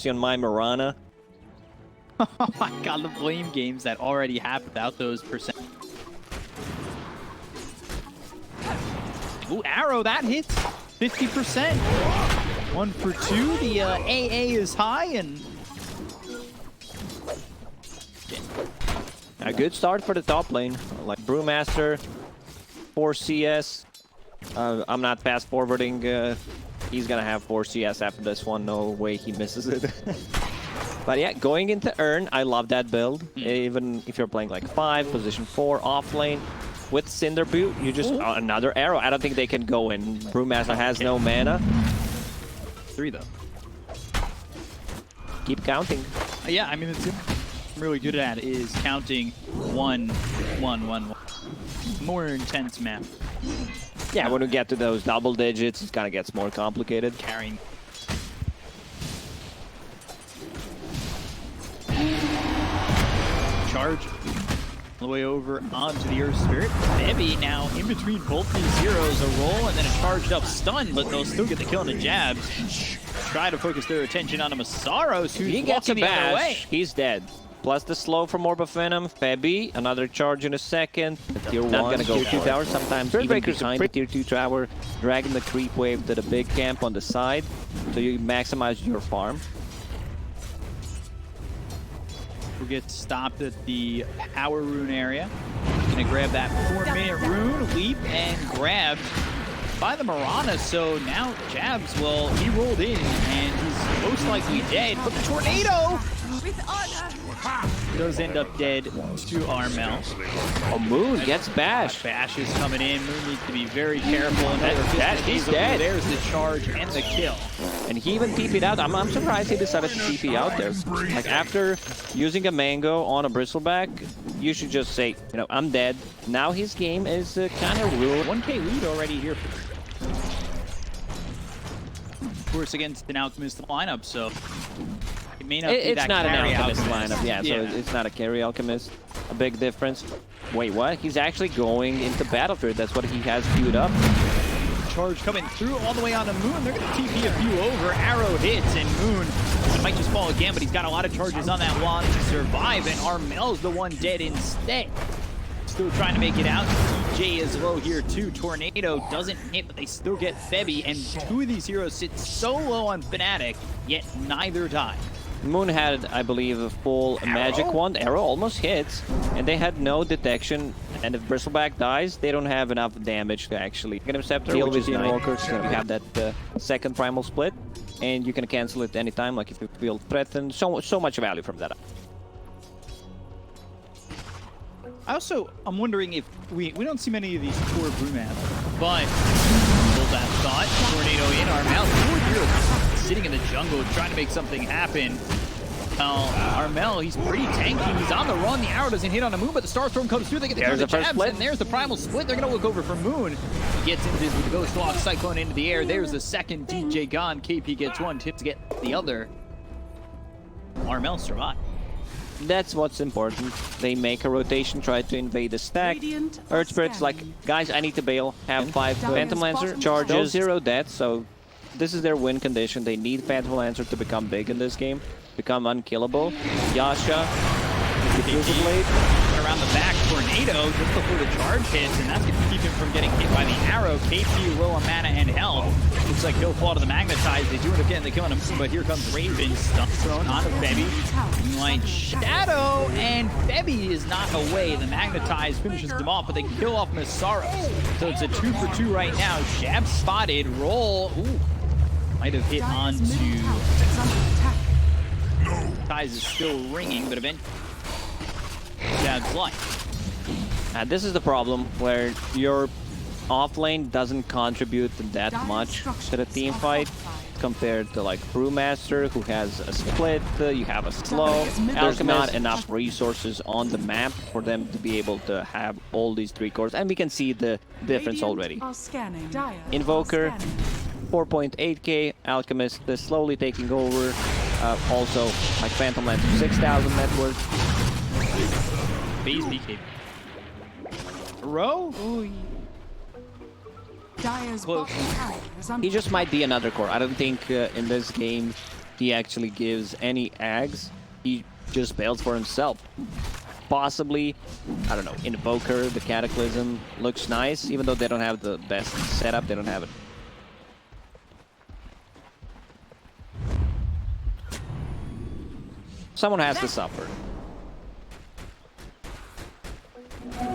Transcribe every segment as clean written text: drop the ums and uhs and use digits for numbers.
mercy on my Mirana. Oh my god, the blame games that already happened without those percent. Ooh, arrow, that hits 50%. 1 for 2. The AA is high and A good start for the top lane. Like Brewmaster, 4 CS. I'm not fast forwarding. He's gonna have 4 CS after this one. No way he misses it. But yeah, going into Urn, I love that build. Even if you're playing like 5, position 4, off lane. With Cinder Boot, you just... another arrow. I don't think they can go in. Brewmaster has no mana. 3 though. Keep counting. Yeah, I mean, it's I'm really good at is counting 1, 1, 1, 1. More intense map. Yeah, when we get to those double digits, it kind of gets more complicated. Carrying. Charge. All the way over onto the Earth Spirit. Bebby now in between both these heroes. A roll and then a charged up stun, but they'll still get the kill on the jabs. Try to focus their attention on a Masaros who's he gets a walking the other way. bash. He's dead. Plus the slow from Orb of Venom. Febby, another charge in a second. The tier 1 not gonna go tier 2 tower. Sometimes even behind the tier 2 tower, dragging the creep wave to the big camp on the side, so you maximize your farm. We'll get stopped at the power rune area. Gonna grab that 4-minute rune, leap, and grab by the Mirana. So now Jabs, well, he rolled in and he's most likely dead. But the tornado does end up dead to Armel. Oh, Moon gets bashed. Bash is coming in. Moon needs to be very careful. He's dead. There's the charge and the kill. And he even TP'd out. I'm surprised he decided to TP out there. Like, after using a mango on a bristleback, you should just say, you know, I'm dead. Now his game is kind of ruined. 1K lead already here. Of course, against an Alchemist lineup, so it may not be it's that not an Alchemist Alchemist lineup, yeah, so it's not a carry Alchemist. A big difference. Wait, what? He's actually going into Battlefield. That's what he has queued up. Charge coming through all the way on the Moon. They're going to TP a few over. Arrow hits, and Moon might just fall again, but he's got a lot of charges on that wand to survive, and Armel's the one dead instead. Still trying to make it out. DJ is low here too. Tornado doesn't hit, but they still get Febby, and 2 of these heroes sit so low on Fnatic, yet neither die. Moon had, I believe, a full magic wand. Arrow almost hits, and they had no detection. And if Bristleback dies, they don't have enough damage to actually get him Scepter. Deal with the Invoker. You have that second primal split, and you can cancel it anytime. Like if you feel threatened, so much value from that. I'm wondering if we don't see many of these core Brewmaster, but hold that thought. Tornado in Armel. 4 heroes sitting in the jungle trying to make something happen. Armel, he's pretty tanky. He's on the run. The arrow doesn't hit on the Moon, but the Starstorm comes through. They get the jabs, and there's the primal split. They're going to look over for Moon. He gets into the Ghost Walk Cyclone into the air. There's the second. DJ gone. KP gets one. Tips get the other. Armel survived. That's what's important. They make a rotation, try to invade the stack. Earth Spirit's like, guys, I need to bail. Have 5 Phantom Lancer charges, 0 deaths, so this is their win condition. They need Phantom Lancer to become big in this game, become unkillable. Yasha, the blade. Around the back, Tornado just before the charge hits, and that's going to keep him from getting hit by the arrow. KP low on mana and health. Looks like he'll fall to the Magnetize. They do end up getting the kill on him, but here comes Raven. Stun thrown onto Febby. Moonlight Shadow, and Febby is not away. The Magnetize finishes them off, but they kill off Masaros. So it's a 2 for 2 right now. Jab spotted. Roll. Ooh. Might have hit onto... Ties is still ringing, but eventually... Jab's life. This is the problem where your offlane doesn't contribute that much to the team fight compared to like Brewmaster, who has a split, you have a slow. There's not enough resources on the map for them to be able to have all these 3 cores, and we can see the difference already. Invoker, 4.8k, Alchemist slowly taking over. Also, like Phantom Lance, 6,000 net worth. Base Bkop. Row? Close. He just might be another core. I don't think in this game he actually gives any Ags. He just bails for himself. Possibly, I don't know, Invoker, the Cataclysm looks nice, even though they don't have the best setup, they don't have it. Someone has to suffer.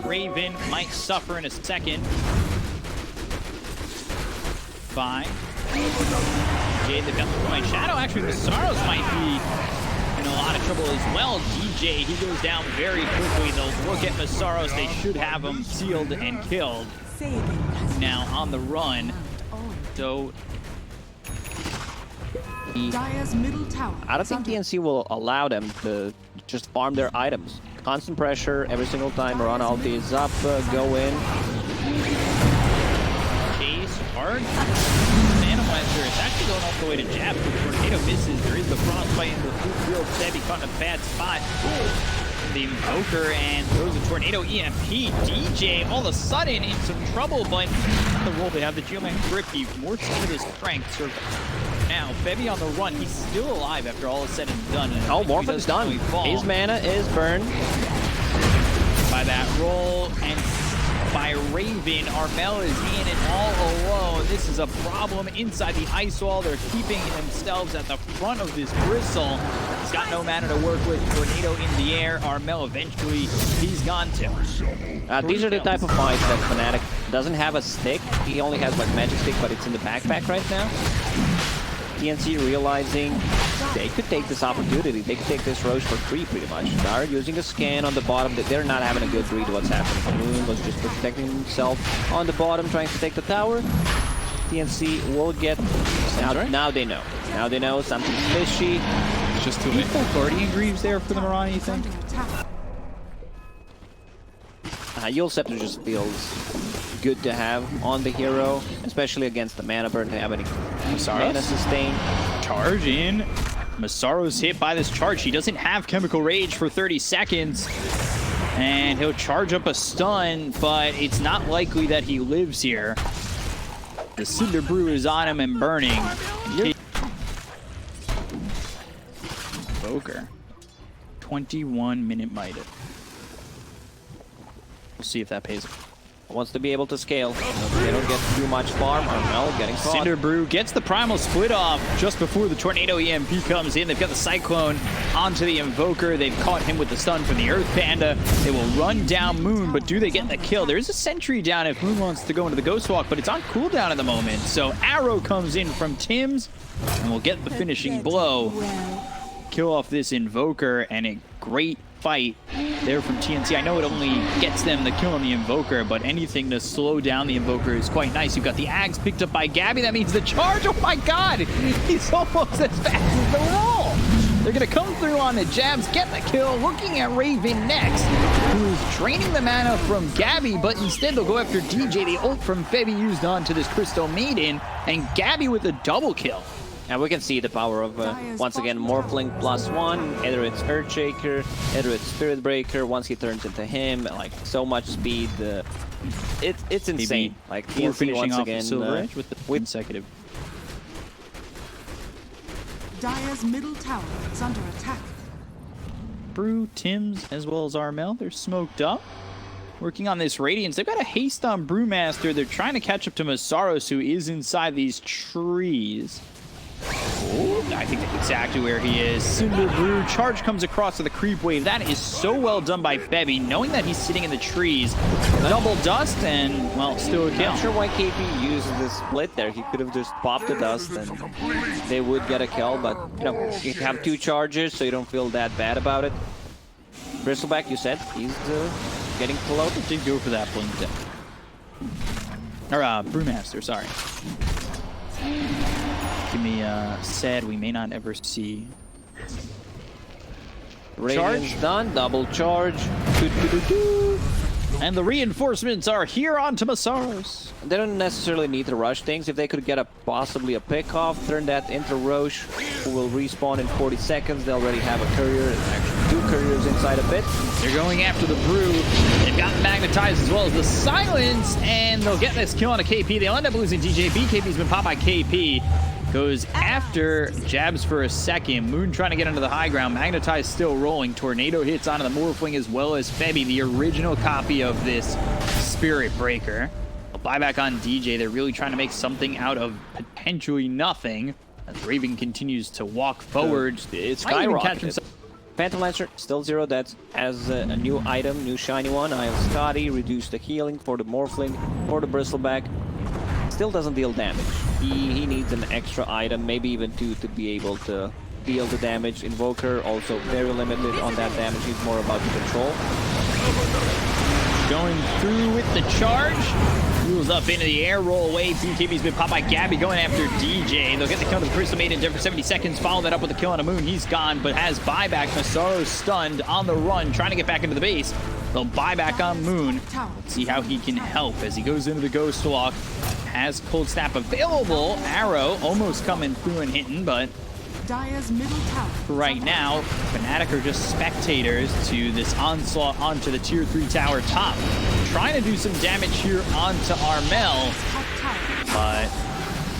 Raven might suffer in a second. Fine. DJ, they've got the point. Shadow, actually, the Sorrows might be in a lot of trouble as well. DJ, he goes down very quickly. They'll look at Masaros. They should have him sealed and killed. Now on the run. So I don't think DNC will allow them to just farm their items. Constant pressure every single time. Run ulti is up, go in. Chase hard. Manowester is actually going all the way to jab. The tornado misses. There is the frostbite in the field. Sebby caught in a bad spot. The Invoker and throws a tornado EMP. DJ all of a sudden in some trouble, but the roll they have the Geoman grip. He more some of his strength. So now, Febby on the run. He's still alive after all is said and done. Oh, Morphin's done. His mana is burned. By that roll and by Raven, Armel is in and all alone. This is a problem inside the ice wall. They're keeping themselves at the front of this bristle. He's got no mana to work with. Tornado in the air. Armel eventually, he's gone too. These are the type of fights that Fnatic doesn't have a stick. He only has like magic stick, but it's in the backpack right now. TNC realizing they could take this opportunity. They could take this Roche for free, pretty much. They're using a scan on the bottom. They're not having a good read of what's happening. Moon was just protecting himself on the bottom, trying to take the tower. TNC will get... Now they know. Now they know something's fishy. It's just too late. Guardian Greaves there for the Mirani, you think? Yule Scepter just feels good to have on the hero, especially against the mana burn. They have any mana sustain. Charge in. Masaro's hit by this charge. He doesn't have Chemical Rage for 30 seconds. And he'll charge up a stun, but it's not likely that he lives here. The Cinder Brew is on him and burning. Invoker. 21-minute Might It. We'll see if that pays. Wants to be able to scale. They don't get too much farm. Armel getting caught. Cinder Brew gets the Primal Split off just before the Tornado EMP comes in. They've got the Cyclone onto the Invoker. They've caught him with the stun from the Earth Panda. They will run down Moon, but do they get the kill? There's a sentry down if Moon wants to go into the Ghost Walk, but it's on cooldown at the moment. So Arrow comes in from Tim's, and we'll get the finishing blow. Kill off this Invoker, and a great fight there from TNC. I know it only gets them the kill on the Invoker, but anything to slow down the Invoker is quite nice. You've got the Ags picked up by Gabby. That means the charge. Oh my god! He's almost as fast as the roll! They're going to come through on the jabs, get the kill, looking at Raven next, who's draining the mana from Gabby, but instead they'll go after DJ. The ult from Febby used on to this Crystal Maiden, and Gabby with a double kill. And we can see the power of, once again, Morphling +1, either it's Earthshaker, either it's Spirit Breaker, once he turns into him, like, so much speed. It's insane. Like, we're finishing once off again, Silver Edge with the consecutive. Dire's middle tower is under attack. Brew, Tim's, as well as Armel, they're smoked up. Working on this Radiance. They've got a haste on Brewmaster. They're trying to catch up to Masaros, who is inside these trees. Oh, I think that's exactly where he is. Cinder Brew. Charge comes across to the creep wave. That is so well done by Febby, knowing that he's sitting in the trees. Double dust and, well, still a kill. I'm not sure why KP used this split there. He could have just popped the dust and they would get a kill, but, you know, you have two charges, so you don't feel that bad about it. Bristleback, you said, he's getting close. Did go for that blink there. Or, Brewmaster, sorry. Give me sad we may not ever see. Radiant's done, double charge. And the reinforcements are here onto Masaros. They don't necessarily need to rush things. If they could get possibly a pick-off, turn that into Roche, who will respawn in 40 seconds. They already have a courier, actually 2 couriers inside a bit. They're going after the Brew. They've got Magnetized as well as the Silence, and they'll get this kill on a KP. They'll end up losing DJ. Bkop's been popped by KP. goes after jabs for a second. Moon trying to get into the high ground. Magnetize still rolling. Tornado hits onto the Morphling as well as Febby, the original copy of this Spirit Breaker. A buyback on DJ. They're really trying to make something out of potentially nothing. As Raven continues to walk forward. It's skyrocketed. Phantom Lancer, still 0 deaths, as a new item, new shiny one. I have Scotty, reduce the healing for the Morphling, for the Bristleback. Still doesn't deal damage. He needs an extra item, maybe even 2 to be able to deal the damage. Invoker also very limited on that damage. He's more about the control. Going through with the charge. Wheels up into the air, roll away. BKB's been popped by Gabby going after DJ. They'll get the kill on the Crystal Maiden for 70 seconds. Follow that up with a kill on a Moon. He's gone, but has buyback. Masaru stunned on the run, trying to get back into the base. They'll buy back on Moon. Let's see how he can help as he goes into the Ghost Walk. Has Cold Snap available. Arrow almost coming through and hitting, but Dire's middle tower. right now, Fnatic are just spectators to this onslaught onto the tier 3 tower top. Trying to do some damage here onto Armel, but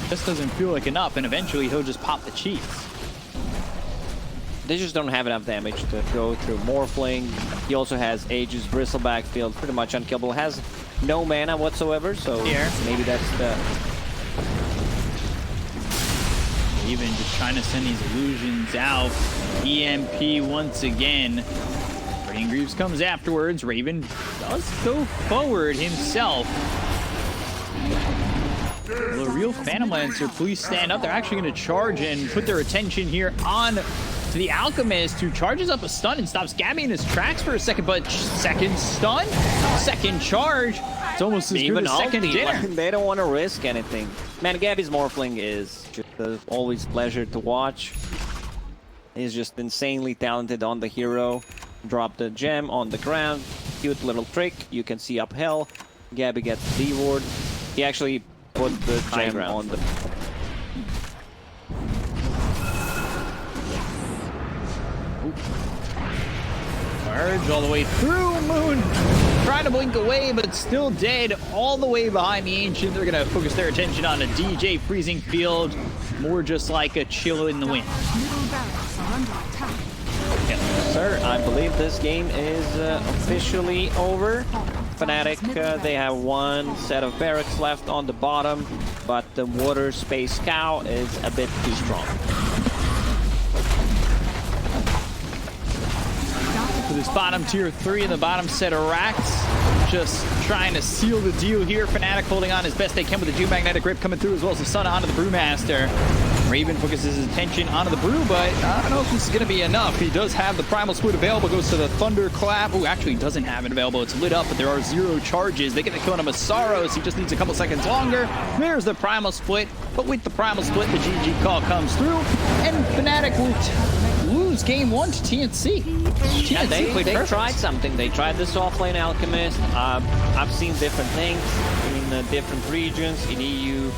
this doesn't feel like enough, and eventually he'll just pop the cheeks. They just don't have enough damage to go through Morphling. He also has Aegis, Bristleback field, pretty much unkillable. Has no mana whatsoever, so maybe that's the... Even just trying to send these illusions out. EMP once again. Burning Greaves comes afterwards. Raven does go forward himself. Will a real Phantom Lancer please stand up? They're actually going to charge and put their attention here on to the Alchemist, who charges up a stun and stops Gabby in his tracks for a second, but second stun, second charge. It's almost as good as second dinner. They don't want to risk anything. Man, Gabby's Morphling is just always a pleasure to watch. He's just insanely talented on the hero. Drop the gem on the ground. Cute little trick. You can see uphill. Gabby gets D-ward. He actually put the gem on the... Charge all the way through. Moon trying to blink away, but still dead all the way behind the Ancient. They're going to focus their attention on a DJ freezing field. More just like a chill in the wind. Sir, I believe this game is officially over. Fnatic, they have one set of barracks left on the bottom, but the Water Space Cow is a bit too strong. For this bottom tier 3 and the bottom set of racks, just trying to seal the deal here. Fnatic holding on as best they can with the Geomagnetic Grip coming through, as well as the Sun onto the Brewmaster. Raven focuses his attention onto the Brew, but I don't know if this is going to be enough. He does have the Primal Split available, goes to the Thunderclap. Oh, actually doesn't have it available. It's lit up, but there are 0 charges. They get the kill on a Masaros. He just needs a couple seconds longer. There's the Primal Split, but with the Primal Split, the GG call comes through, and Fnatic will lose game 1 to TNC. Yeah, they tried something. They tried this offlane Alchemist. I've seen different things in different regions in EU.